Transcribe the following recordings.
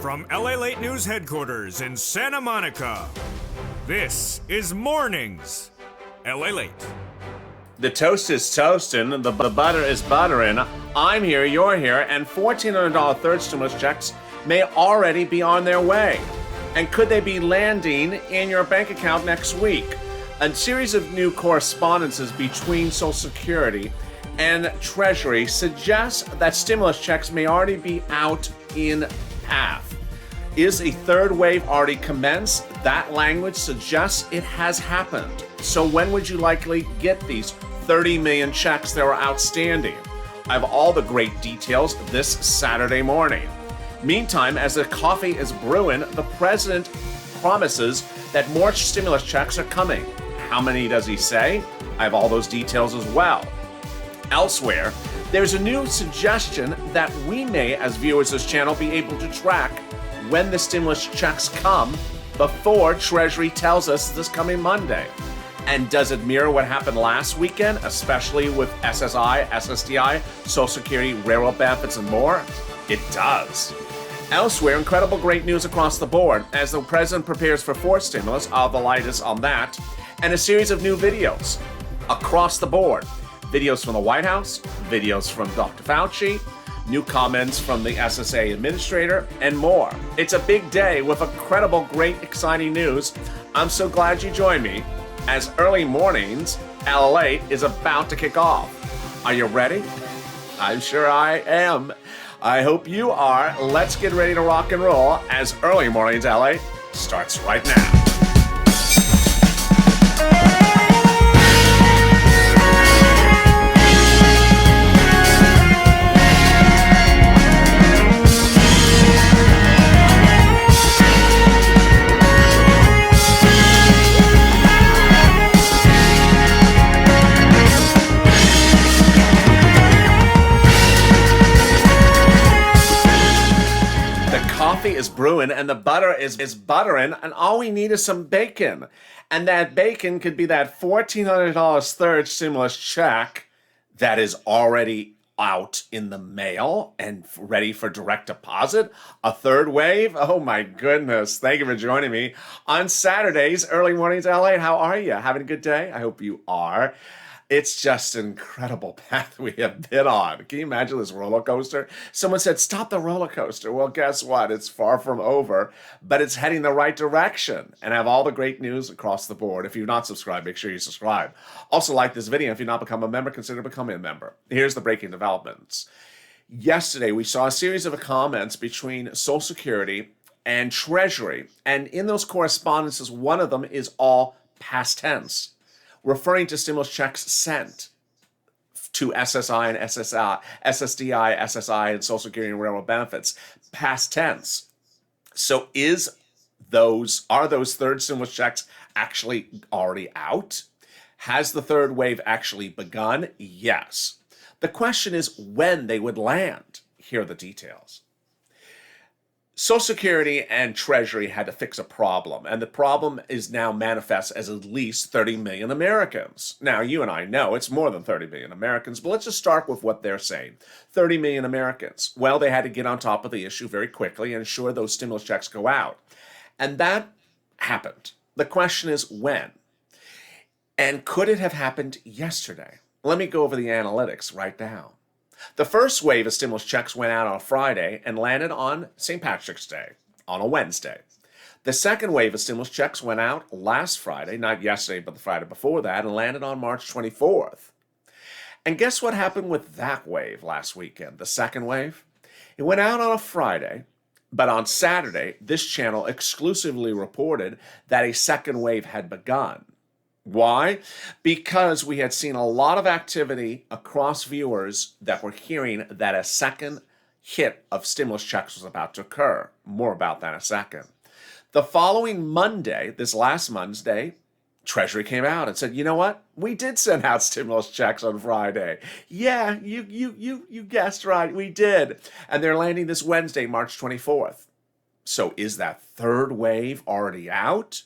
From LALATE News headquarters in Santa Monica, this is Mornings LALATE. The toast is toasting, the butter is buttering. I'm here, you're here, and $1,400 third stimulus checks may already be on their way. And could they be landing in your bank account next week? A series of new correspondences between Social Security and Treasury suggests that stimulus checks may already be out in half. Is a third wave already commenced? That language suggests it has happened. So when would you likely get these 30 million checks that are outstanding? I have all the great details this Saturday morning. Meantime, as the coffee is brewing, the president promises that more stimulus checks are coming. How many does he say? I have all those details as well. Elsewhere, there's a new suggestion that we may, as viewers of this channel, be able to track when the stimulus checks come before Treasury tells us this coming Monday. And does it mirror what happened last weekend, especially with SSI, SSDI, Social Security, railroad benefits, and more? It does. Elsewhere, incredible great news across the board as the president prepares for fourth stimulus. I'll have the latest on that, and a series of new videos across the board. Videos from the White House, videos from Dr. Fauci, new comments from the SSA administrator, and more. It's a big day with incredible, great, exciting news. I'm so glad you joined me as early mornings LALATE is about to kick off. Are you ready? I'm sure I am. I hope you are. Let's get ready to rock and roll as early mornings LALATE starts right now. Coffee is brewing and the butter is buttering, and all we need is some bacon. And that bacon could be that $1,400 third stimulus check that is already out in the mail and ready for direct deposit. A third wave? Oh my goodness. Thank you for joining me on Saturdays, early mornings LA. How are you? Having a good day? I hope you are. It's just an incredible path we have been on. Can you imagine this roller coaster? Someone said, stop the roller coaster. Well, guess what? It's far from over, but it's heading the right direction. And I have all the great news across the board. If you've not subscribed, make sure you subscribe. Also, like this video. If you've not become a member, consider becoming a member. Here's the breaking developments. Yesterday, we saw a series of comments between Social Security and Treasury. And in those correspondences, one of them is all past tense, referring to stimulus checks sent to SSI and SSDI, SSI, and Social Security and railroad benefits, past tense. So are those third stimulus checks actually already out? Has the third wave actually begun? Yes. The question is when they would land. Here are the details. Social Security and Treasury had to fix a problem, and the problem is now manifest as at least 30 million Americans. Now, you and I know it's more than 30 million Americans, but let's just start with what they're saying. 30 million Americans. Well, they had to get on top of the issue very quickly and ensure those stimulus checks go out. And that happened. The question is when? And could it have happened yesterday? Let me go over the analytics right now. The first wave of stimulus checks went out on a Friday and landed on St. Patrick's Day, on a Wednesday. The second wave of stimulus checks went out last Friday, not yesterday, but the Friday before that, and landed on March 24th. And guess what happened with that wave last weekend, the second wave? It went out on a Friday, but on Saturday, this channel exclusively reported that a second wave had begun. Why? Because we had seen a lot of activity across viewers that were hearing that a second hit of stimulus checks was about to occur. More about that in a second. The following Monday, this last Monday, Treasury came out and said, you know what? We did send out stimulus checks on Friday. Yeah, you guessed right, we did. And they're landing this Wednesday, March 24th. So is that third wave already out?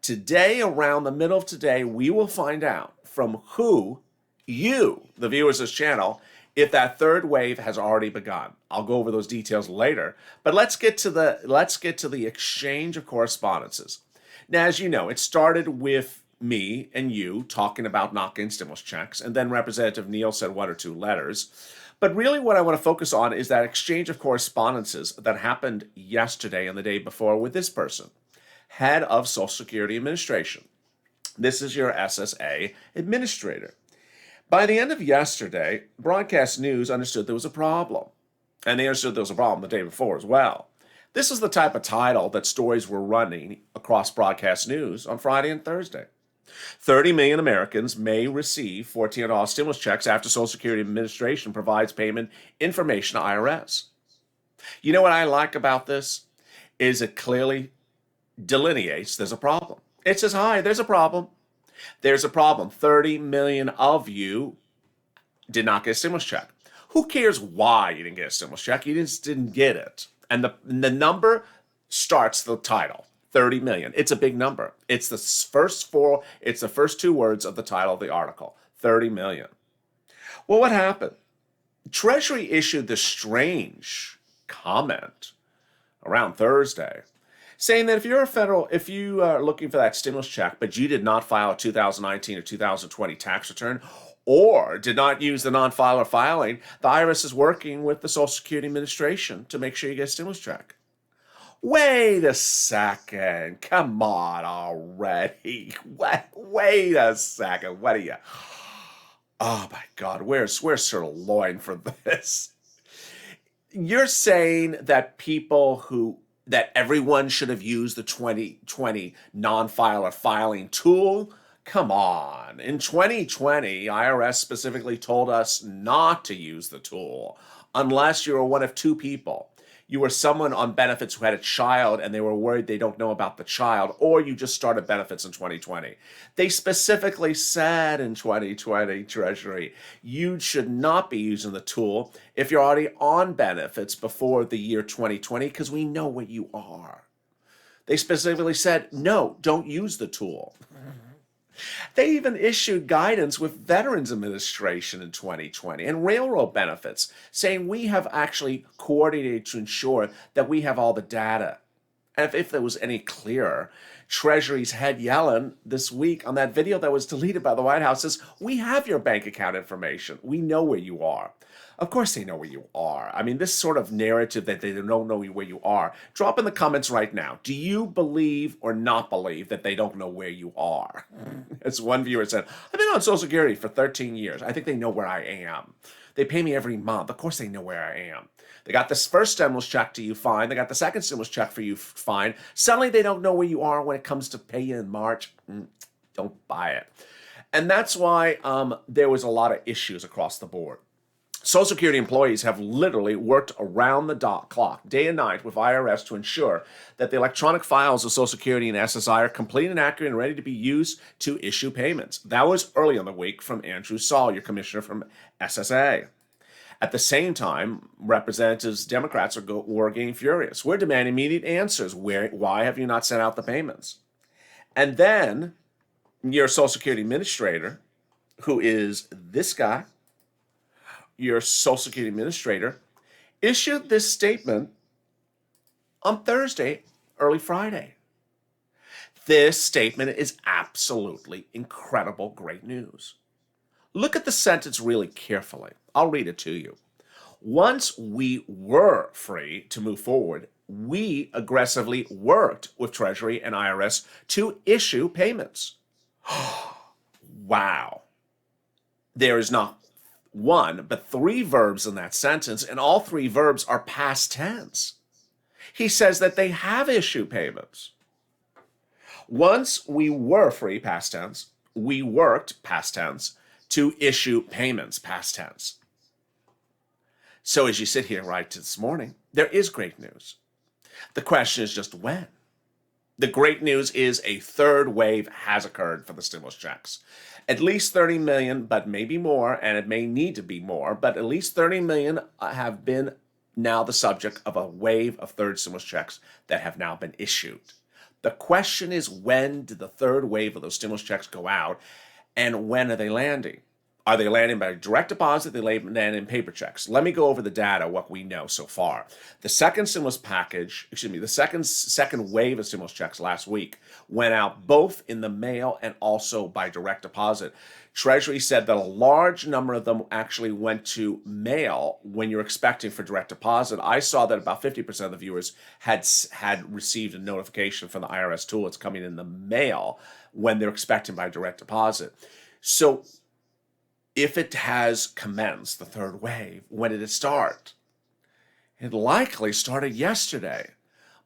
Today, around the middle of today, we will find out from who you, the viewers of this channel, if that third wave has already begun. I'll go over those details later, but let's get to the exchange of correspondences. Now, as you know, it started with me and you talking about knock-in stimulus checks, and then Representative Neal said one or two letters. But really what I want to focus on is that exchange of correspondences that happened yesterday and the day before with this person, head of Social Security Administration. This is your SSA administrator. By the end of yesterday, Broadcast News understood there was a problem. And they understood there was a problem the day before as well. This is the type of title that stories were running across Broadcast News on Friday and Thursday. 30 million Americans may receive $1,400 stimulus checks after Social Security Administration provides payment information to IRS. You know what I like about this? Is it clearly delineates there's a problem. It says, hi, there's a problem. There's a problem. 30 million of you did not get a stimulus check. Who cares why you didn't get a stimulus check? You just didn't get it. And the number starts the title, 30 million. It's a big number. It's the first two words of the title of the article, 30 million. Well, what happened? Treasury issued this strange comment around Thursday saying that if you are looking for that stimulus check, but you did not file a 2019 or 2020 tax return, or did not use the non-filer filing, the IRS is working with the Social Security Administration to make sure you get a stimulus check. Wait a second. Come on already. Wait a second. What are you? Oh my God, where's sirloin for this? You're saying that that everyone should have used the 2020 non-filer filing tool? Come on. In 2020, IRS specifically told us not to use the tool unless you were one of two people. You were someone on benefits who had a child and they were worried they don't know about the child, or you just started benefits in 2020. They specifically said in 2020, Treasury, you should not be using the tool if you're already on benefits before the year 2020 because we know where you are. They specifically said, no, don't use the tool. They even issued guidance with Veterans Administration in 2020 and railroad benefits, saying we have actually coordinated to ensure that we have all the data. And if there was any clearer, Treasury's head Yellen this week on that video that was deleted by the White House says, we have your bank account information. We know where you are. Of course they know where you are. I mean, this sort of narrative that they don't know where you are. Drop in the comments right now. Do you believe or not believe that they don't know where you are? As one viewer said, I've been on Social Security for 13 years. I think they know where I am. They pay me every month. Of course they know where I am. They got this first stimulus check to you, fine. They got the second stimulus check for you, fine. Suddenly they don't know where you are when it comes to pay you in March. Don't buy it. And that's why there was a lot of issues across the board. Social Security employees have literally worked around the clock, day and night, with IRS to ensure that the electronic files of Social Security and SSI are complete and accurate and ready to be used to issue payments. That was early in the week from Andrew Saul, your commissioner from SSA. At the same time, representatives, Democrats were getting furious. We're demanding immediate answers. Why have you not sent out the payments? And then your Social Security administrator, who is this guy, your Social Security administrator, issued this statement on Thursday, early Friday. This statement is absolutely incredible, great news. Look at the sentence really carefully. I'll read it to you. Once we were free to move forward, we aggressively worked with Treasury and IRS to issue payments. Wow. There is not one, but three verbs in that sentence, and all three verbs are past tense. He says that they have issued payments. Once we were free, past tense, we worked, past tense, to issue payments, past tense. So as you sit here right this morning, there is great news. The question is just when. The great news is a third wave has occurred for the stimulus checks. At least 30 million, but maybe more, and it may need to be more, but at least 30 million have been now the subject of a wave of third stimulus checks that have now been issued. The question is, when did the third wave of those stimulus checks go out, and when are they landing? Are they landing by direct deposit? They land in paper checks. Let me go over the data, what we know so far. The second stimulus package, the second wave of stimulus checks last week went out both in the mail and also by direct deposit. Treasury said that a large number of them actually went to mail when you're expecting for direct deposit. I saw that about 50% of the viewers had received a notification from the IRS tool. It's coming in the mail when they're expecting by direct deposit. So if it has commenced, the third wave, when did it start? It likely started yesterday.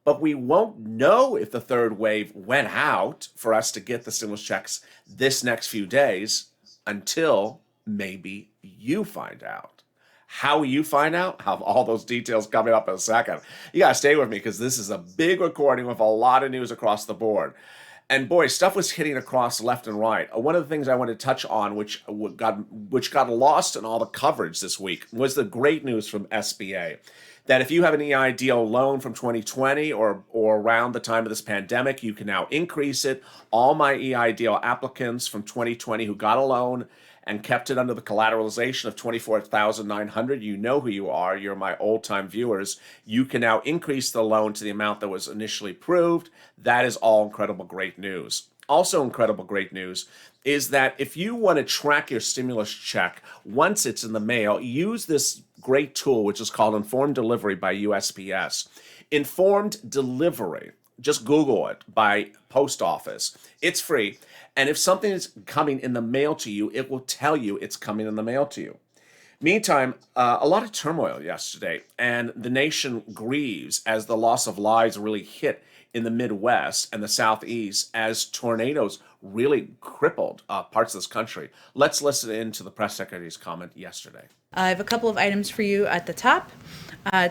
But we won't know if the third wave went out for us to get the stimulus checks this next few days until maybe you find out. How will you find out? I'll have all those details coming up in a second. You got to stay with me because this is a big recording with a lot of news across the board. And boy, stuff was hitting across left and right. One of the things I want to touch on, which got lost in all the coverage this week, was the great news from SBA. That if you have an EIDL loan from 2020 or around the time of this pandemic, you can now increase it. All my EIDL applicants from 2020 who got a loan and kept it under the collateralization of $24,900, you know who you are. You're my old-time viewers. You can now increase the loan to the amount that was initially approved. That is all incredible great news. Also incredible great news is that if you want to track your stimulus check once it's in the mail, use this great tool, which is called Informed Delivery by USPS. Informed Delivery, just Google it, by post office. It's free. And if something is coming in the mail to you, it will tell you it's coming in the mail to you. Meantime, a lot of turmoil yesterday, and the nation grieves as the loss of lives really hit in the Midwest and the Southeast as tornadoes really crippled parts of this country. Let's listen in to the press secretary's comment yesterday. I have a couple of items for you at the top.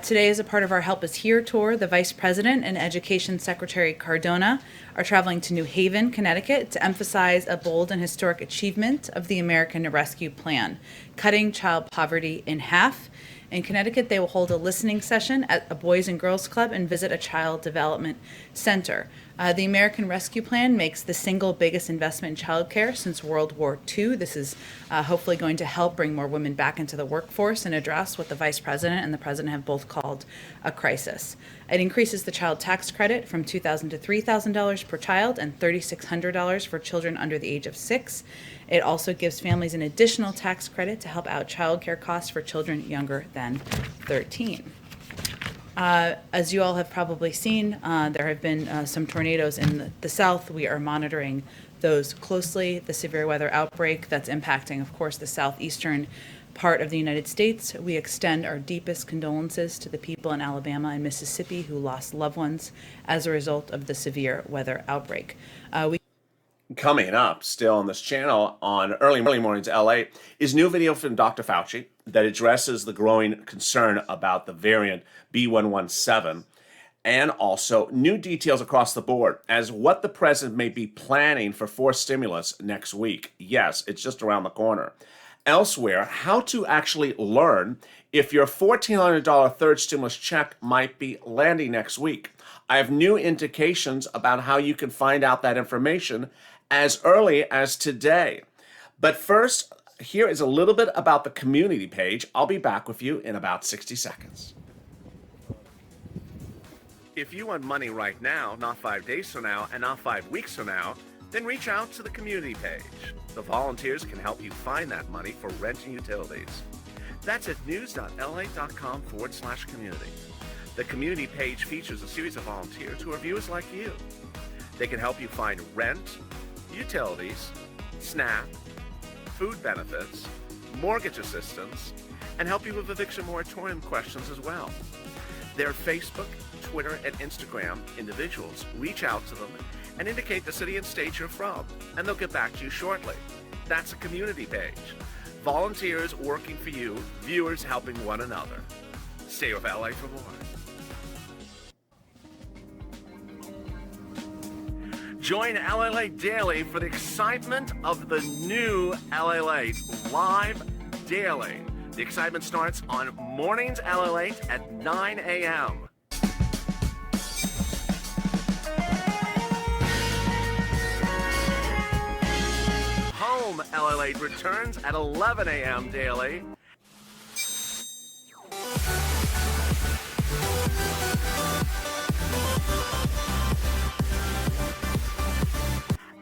Today, as a part of our Help Us Here tour, the Vice President and Education Secretary Cardona are traveling to New Haven, Connecticut to emphasize a bold and historic achievement of the American Rescue Plan, cutting child poverty in half. In Connecticut, they will hold a listening session at a Boys and Girls Club and visit a child development center. The American Rescue Plan makes the single biggest investment in childcare since World War II. This is hopefully going to help bring more women back into the workforce and address what the Vice President and the President have both called a crisis. It increases the child tax credit from $2,000 to $3,000 per child and $3,600 for children under the age of 6. It also gives families an additional tax credit to help out childcare costs for children younger than 13. As you all have probably seen, there have been some tornadoes in the South. We are monitoring those closely. The severe weather outbreak that's impacting, of course, the southeastern part of the United States. We extend our deepest condolences to the people in Alabama and Mississippi who lost loved ones as a result of the severe weather outbreak. Coming up still on this channel on early mornings LA is new video from Dr. Fauci that addresses the growing concern about the variant B117 and also new details across the board as what the president may be planning for forced stimulus next week. Yes, it's just around the corner. Elsewhere, how to actually learn if your $1,400 third stimulus check might be landing next week. I have new indications about how you can find out that information as early as today. But first, here is a little bit about the community page. I'll be back with you in about 60 seconds. If you want money right now, not 5 days from now, and not 5 weeks from now, then reach out to the community page. The volunteers can help you find that money for rent and utilities. That's at news.la.com/community. The community page features a series of volunteers who are viewers like you. They can help you find rent, utilities, SNAP, food benefits, mortgage assistance, and help you with eviction moratorium questions as well. Their Facebook, Twitter, and Instagram individuals reach out to them and indicate the city and state you're from, and they'll get back to you shortly. That's a community page. Volunteers working for you, viewers helping one another. Stay with LA for more. Join LALATE Daily for the excitement of the new LALATE live daily. The excitement starts on mornings LALATE at 9 a.m. a.m. LALATE returns at 11 a.m. daily.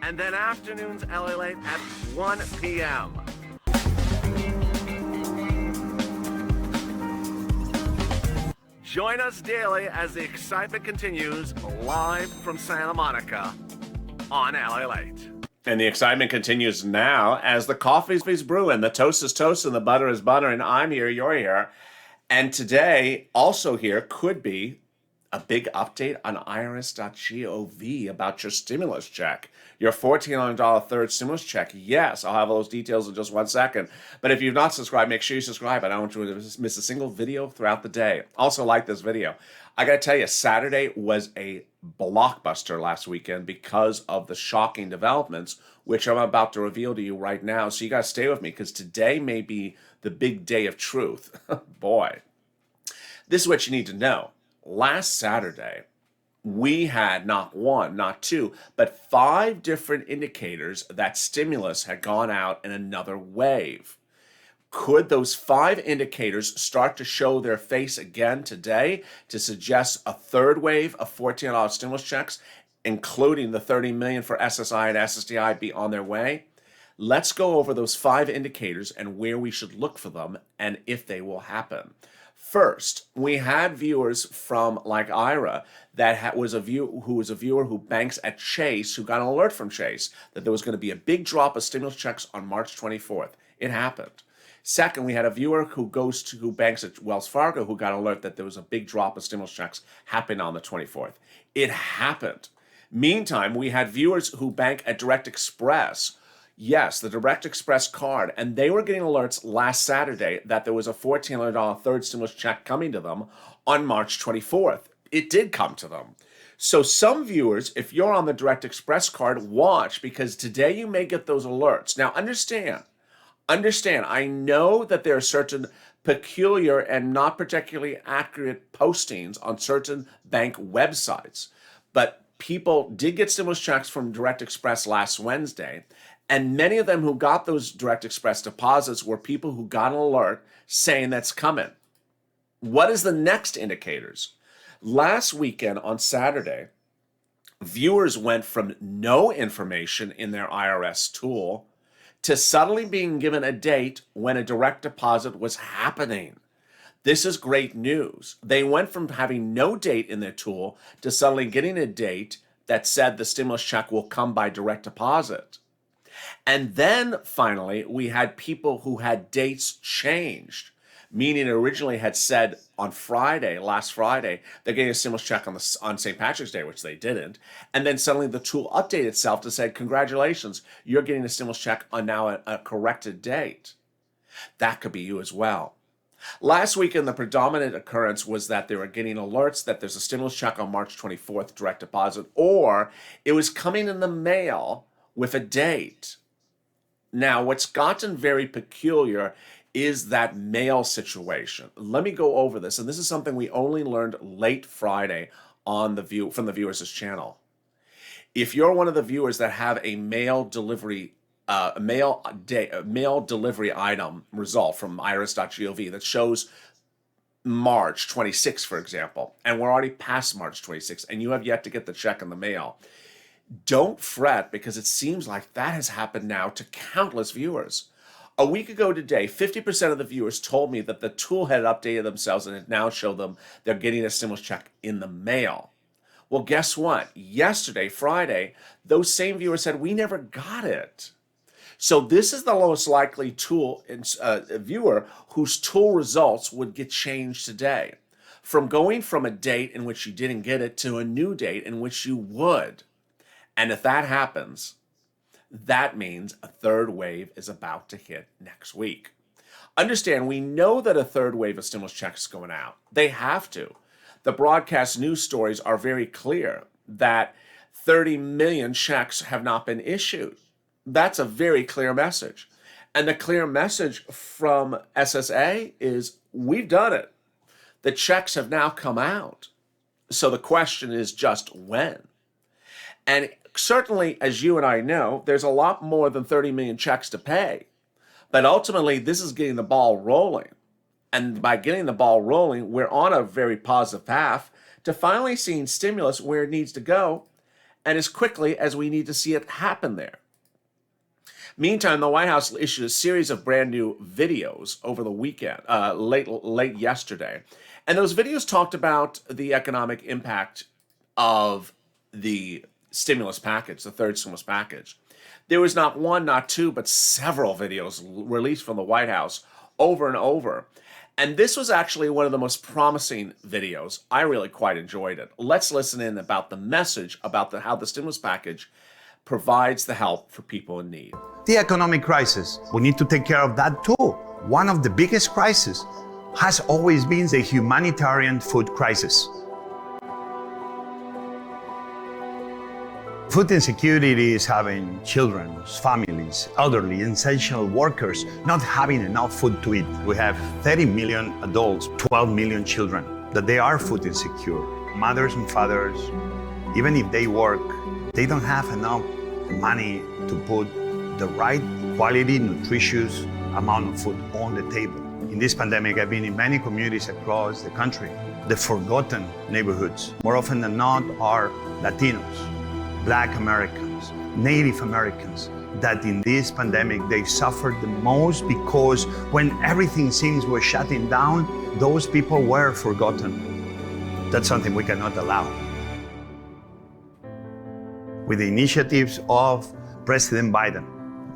And then afternoons LALATE at 1 p.m. Join us daily as the excitement continues live from Santa Monica on LALATE. And the excitement continues now as the coffee's brewing, the toast is toast, and the butter is butter, and I'm here, you're here. And today, also here, could be a big update on irs.gov about your stimulus check. Your $1,400 third stimulus check. Yes, I'll have all those details in just 1 second. But if you've not subscribed, make sure you subscribe. I don't want you to miss a single video throughout the day. Also, like this video. I got to tell you, Saturday was a blockbuster last weekend because of the shocking developments, which I'm about to reveal to you right now. So you got to stay with me because today may be the big day of truth. Boy, this is what you need to know. Last Saturday, we had not one, not two, but 5 different indicators that stimulus had gone out in another wave. Could those 5 indicators start to show their face again today to suggest a third wave of $1,400 stimulus checks, including the $30 million for SSI and SSDI, be on their way? Let's go over those 5 indicators and where we should look for them and if they will happen. First, we had viewers from like Ira that was a viewer who banks at Chase, who got an alert from Chase that there was going to be a big drop of stimulus checks on March 24th. It happened. Second, we had a viewer who banks at Wells Fargo who got an alert that there was a big drop of stimulus checks happening on the 24th. It happened. Meantime, we had viewers who bank at Direct Express. Yes, the Direct Express card, and they were getting alerts last Saturday that there was a $1,400 third stimulus check coming to them on March 24th. It did come to them. So some viewers, if you're on the Direct Express card, watch, because today you may get those alerts. Now understand, I know that there are certain peculiar and not particularly accurate postings on certain bank websites, but people did get stimulus checks from Direct Express last Wednesday. And many of them who got those Direct Express deposits were people who got an alert saying that's coming. What is the next indicators? Last weekend on Saturday, viewers went from no information in their IRS tool to suddenly being given a date when a direct deposit was happening. This is great news. They went from having no date in their tool to suddenly getting a date that said the stimulus check will come by direct deposit. And then finally, we had people who had dates changed, meaning it originally had said on Friday, last Friday, they're getting a stimulus check on St. Patrick's Day, which they didn't. And then suddenly the tool updated itself to say, congratulations, you're getting a stimulus check on now a corrected date. That could be you as well. Last weekend, the predominant occurrence was that they were getting alerts that there's a stimulus check on March 24th, direct deposit, or it was coming in the mail with a date. Now, what's gotten very peculiar is that mail situation. Let me go over this, and this is something we only learned late Friday from the viewers' channel. If you're one of the viewers that have a mail delivery item result from irs.gov that shows March 26, for example, and we're already past March 26, and you have yet to get the check in the mail, don't fret, because it seems like that has happened now to countless viewers. A week ago today, 50% of the viewers told me that the tool had updated themselves and it now showed them they're getting a stimulus check in the mail. Well, guess what? Yesterday, Friday, those same viewers said, we never got it. So this is the most likely viewer whose tool results would get changed today. From going from a date in which you didn't get it to a new date in which you would. And if that happens, that means a third wave is about to hit next week. Understand, we know that a third wave of stimulus checks is going out. They have to. The broadcast news stories are very clear that 30 million checks have not been issued. That's a very clear message. And the clear message from SSA is, we've done it. The checks have now come out. So the question is just when. And certainly, as you and I know, there's a lot more than 30 million checks to pay. But ultimately, this is getting the ball rolling. And by getting the ball rolling, we're on a very positive path to finally seeing stimulus where it needs to go and as quickly as we need to see it happen there. Meantime, the White House issued a series of brand new videos over the weekend, late yesterday. And those videos talked about the economic impact of the stimulus package, the third stimulus package. There was not one, not two, but several videos released from the White House over and over. And this was actually one of the most promising videos. I really quite enjoyed it. Let's listen in about the message about how the stimulus package provides the help for people in need. The economic crisis, we need to take care of that too. One of the biggest crises has always been the humanitarian food crisis. Food insecurity is having children, families, elderly, essential workers not having enough food to eat. We have 30 million adults, 12 million children that they are food insecure. Mothers and fathers, even if they work, they don't have enough money to put the right quality, nutritious amount of food on the table. In this pandemic, I've been in many communities across the country. The forgotten neighborhoods, more often than not, are Latinos, Black Americans, Native Americans, that in this pandemic, they suffered the most because when everything seems we're shutting down, those people were forgotten. That's something we cannot allow. With the initiatives of President Biden,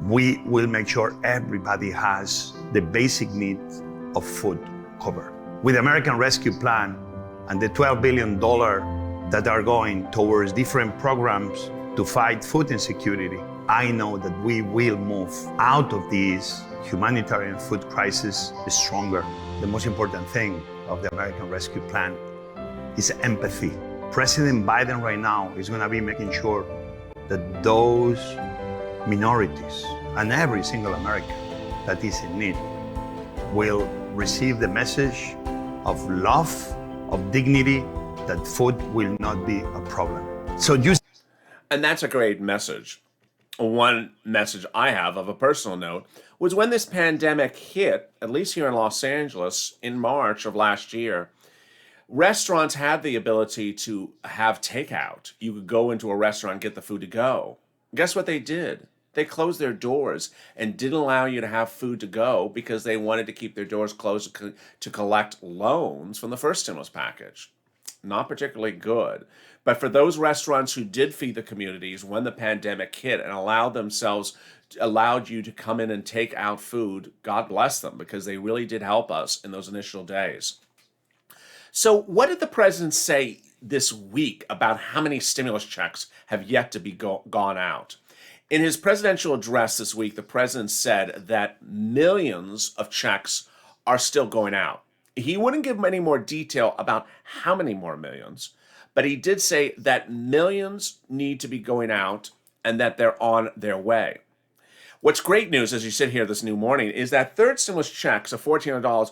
we will make sure everybody has the basic needs of food covered. With the American Rescue Plan and the $12 billion that are going towards different programs to fight food insecurity, I know that we will move out of this humanitarian food crisis stronger. The most important thing of the American Rescue Plan is empathy. President Biden right now is going to be making sure that those minorities and every single American that is in need will receive the message of love, of dignity, that food will not be a problem. And that's a great message. One message I have of a personal note was when this pandemic hit, at least here in Los Angeles, in March of last year, restaurants had the ability to have takeout. You could go into a restaurant and get the food to go. Guess what they did? They closed their doors and didn't allow you to have food to go because they wanted to keep their doors closed to collect loans from the first stimulus package. Not particularly good. But for those restaurants who did feed the communities when the pandemic hit and allowed you to come in and take out food, God bless them, because they really did help us in those initial days. So what did the president say this week about how many stimulus checks have yet to be gone out? In his presidential address this week, the president said that millions of checks are still going out. He wouldn't give any more detail about how many more millions, but he did say that millions need to be going out and that they're on their way. What's great news as you sit here this new morning is that third stimulus checks of $1,400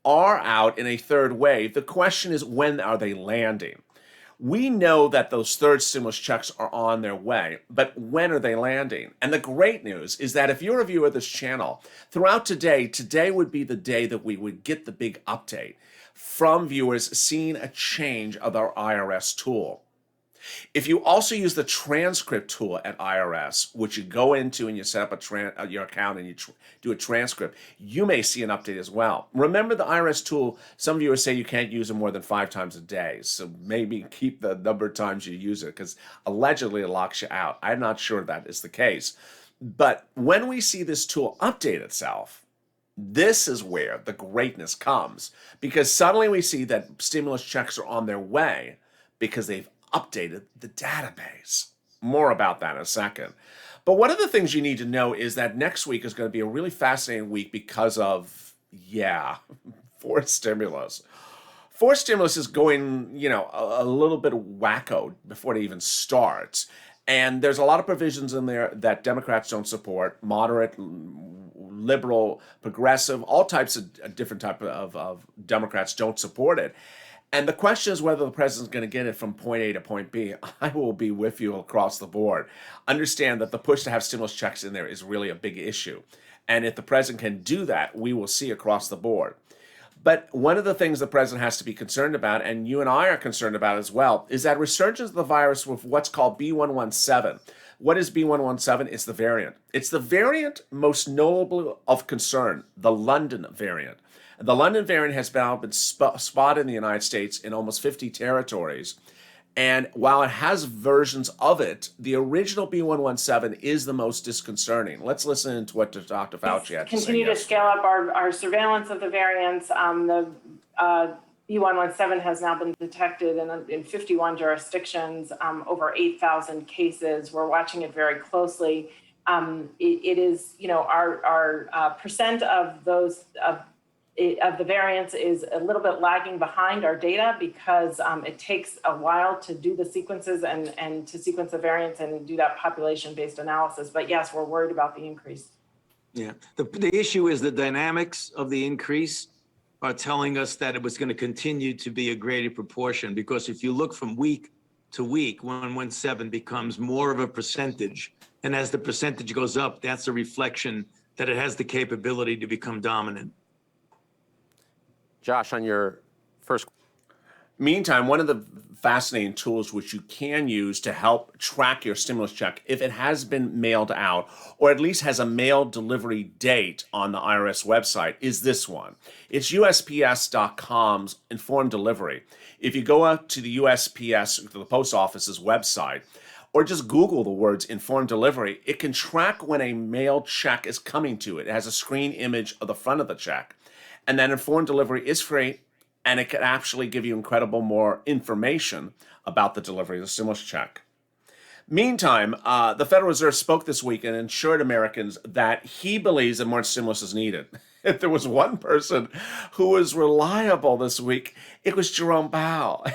are out in a third wave. The question is, when are they landing? We know that those third stimulus checks are on their way, but when are they landing? And the great news is that if you're a viewer of this channel, throughout today would be the day that we would get the big update from viewers seeing a change of our IRS tool. If you also use the transcript tool at IRS, which you go into and you set up your account and you do a transcript, you may see an update as well. Remember the IRS tool, some viewers say you can't use it more than 5 times a day. So maybe keep the number of times you use it because allegedly it locks you out. I'm not sure that is the case. But when we see this tool update itself, this is where the greatness comes, because suddenly we see that stimulus checks are on their way because they've updated the database. More about that in a second. But one of the things you need to know is that next week is going to be a really fascinating week because of, fourth stimulus. Fourth stimulus is going, a little bit wacko before it even starts. And there's a lot of provisions in there that Democrats don't support, moderate, liberal, progressive, all types of different type of Democrats don't support it. And the question is whether the president's going to get it from point A to point B. I will be with you across the board. Understand that the push to have stimulus checks in there is really a big issue. And if the president can do that, we will see across the board. But one of the things the president has to be concerned about, and you and I are concerned about as well, is that resurgence of the virus with what's called B117. What is B117? It's the variant. It's the variant most notable of concern, the London variant. The London variant has now been spotted in the United States in almost 50 territories. And while it has versions of it, the original B117 is the most disconcerting. Let's listen to what Dr. Fauci had to say. Continue to scale up our surveillance of the variants. The B117 has now been detected in 51 jurisdictions, over 8,000 cases. We're watching it very closely. It is, our percent of those of the variants is a little bit lagging behind our data because it takes a while to do the sequences and to sequence the variants and do that population-based analysis. But yes, we're worried about the increase. Yeah, the issue is the dynamics of the increase are telling us that it was going to continue to be a greater proportion, because if you look from week to week, 117 becomes more of a percentage. And as the percentage goes up, that's a reflection that it has the capability to become dominant. Josh, on your first. Meantime, one of the fascinating tools which you can use to help track your stimulus check, if it has been mailed out, or at least has a mail delivery date on the IRS website, is this one. It's USPS.com's Informed Delivery. If you go up to the USPS, to the post office's website, or just Google the words Informed Delivery, it can track when a mailed check is coming to it. It has a screen image of the front of the check. And then Informed Delivery is free, and it can actually give you incredible more information about the delivery of the stimulus check. Meantime, the Federal Reserve spoke this week and assured Americans that he believes that more stimulus is needed. If there was one person who was reliable this week, it was Jerome Powell.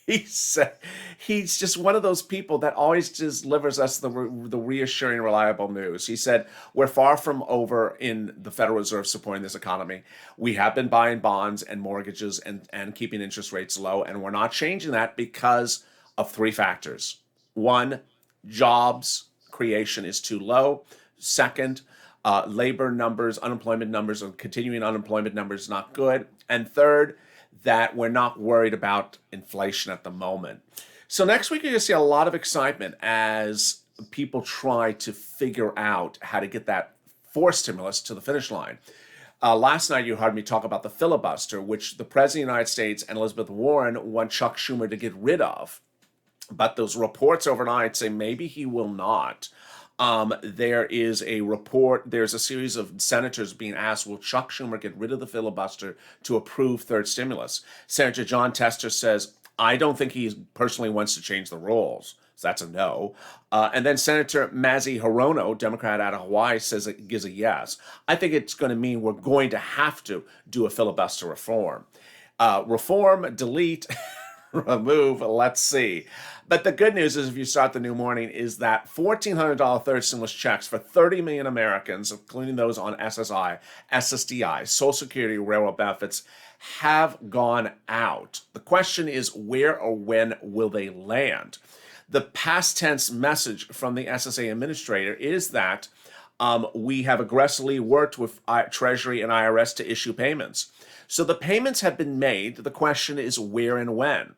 He said he's just one of those people that always delivers us the reassuring, reliable news. He said, we're far from over in the Federal Reserve supporting this economy. We have been buying bonds and mortgages and keeping interest rates low, and we're not changing that because of three factors. One, jobs creation is too low. Second, labor numbers, unemployment numbers, or continuing unemployment numbers not good. And third, that we're not worried about inflation at the moment. So next week, you're going to see a lot of excitement as people try to figure out how to get that forced stimulus to the finish line. Last night, you heard me talk about the filibuster, which the President of the United States and Elizabeth Warren want Chuck Schumer to get rid of. But those reports overnight say maybe he will not. There is a report, there's a series of senators being asked, will Chuck Schumer get rid of the filibuster to approve third stimulus? Senator John Tester says, I don't think he personally wants to change the rules. So that's a no. And then Senator Mazi Hirono, Democrat out of Hawaii, says it gives a yes. I think it's going to mean we're going to have to do a filibuster reform. Reform, delete, remove, let's see. But the good news is, if you start the new morning, is that $1,400 third stimulus checks for 30 million Americans, including those on SSI, SSDI, Social Security, railroad benefits, have gone out. The question is, where or when will they land? The past tense message from the SSA administrator is that we have aggressively worked with Treasury and IRS to issue payments. So the payments have been made. The question is where and when.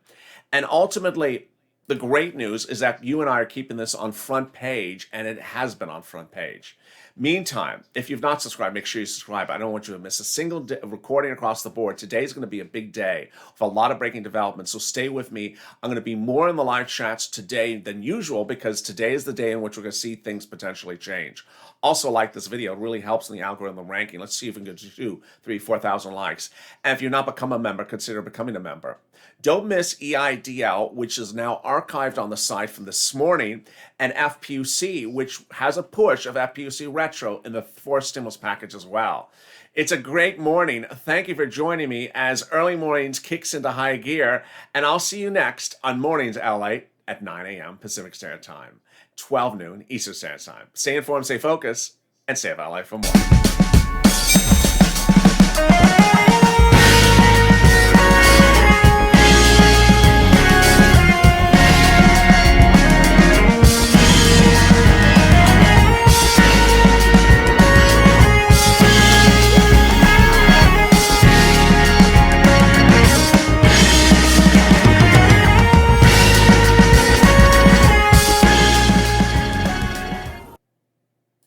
And ultimately, the great news is that you and I are keeping this on front page, and it has been on front page. Meantime, if you've not subscribed, make sure you subscribe. I don't want you to miss a single recording across the board. Today is going to be a big day with a lot of breaking developments, so stay with me. I'm going to be more in the live chats today than usual because today is the day in which we're going to see things potentially change. Also, like this video. It really helps in the algorithm ranking. Let's see if we can get to 2,000, 3,000, 4,000 likes. And if you're not become a member, consider becoming a member. Don't miss EIDL, which is now archived on the site from this morning, and FPUC, which has a push of FPUC Retro in the fourth stimulus package as well. It's a great morning. Thank you for joining me as Early Mornings kicks into high gear, and I'll see you next on Mornings LA at 9 a.m. Pacific Standard Time, 12 noon Eastern Standard Time. Stay informed, stay focused, and stay LA for more.